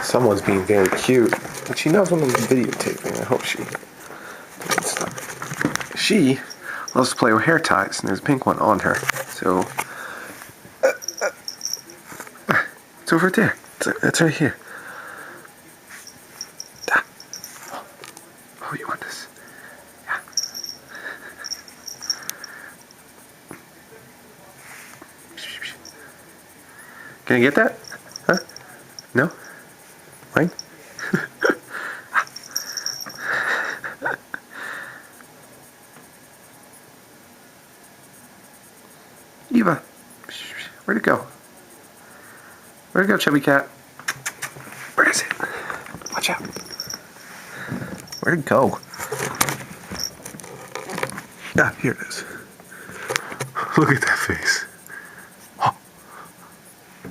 Someone's being very cute, but she knows when I'm videotaping. I hope she doesn't stop. She loves to play with hair ties, and there's a pink one on her. So it's over there. It's right here. Oh, you want this? Yeah. Can I get that? Huh? No? Mine? Eva, where'd it go? Where'd it go, chubby cat? Where is it? Watch out. Where'd it go? Ah, here it is. Look at that face. Oh.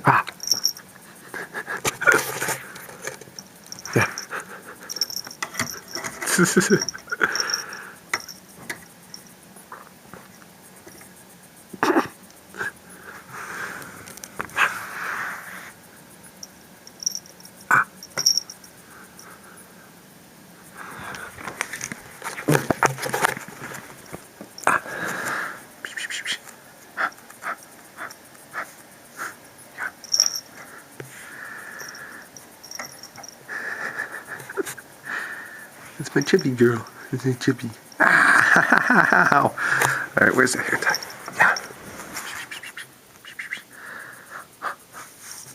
Ah. Yeah. It's my chippy girl. It's my chippy. Ow. Alright, where's the hair tie? Yeah.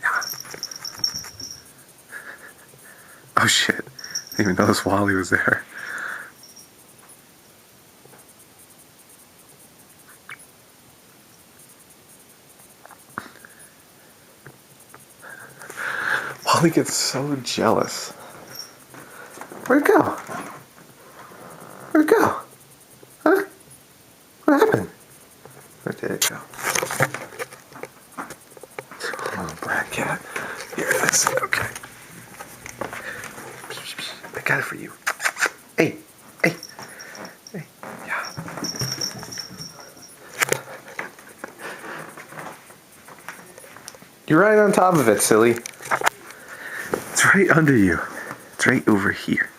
Yeah. Oh shit. I didn't even notice Wally was there. Wally gets so jealous. Where'd it go? Where'd it go? Huh? What happened? Where did it go? Oh, brat cat. Here it is. Okay. I got it for you. Hey. Hey. Hey. Yeah. You're right on top of it, silly. It's right under you. It's right over here.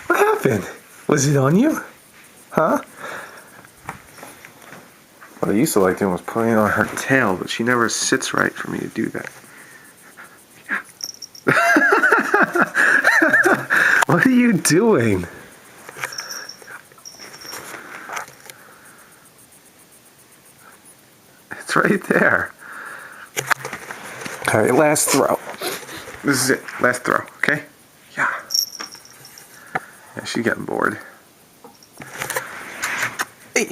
What happened? Was it on you? Huh? What I used to like doing was putting it on her tail, but she never sits right for me to do that. What are you doing? It's right there. Alright, last throw. This is it. Last throw, okay? Yeah. Yeah, she's getting bored. Hey.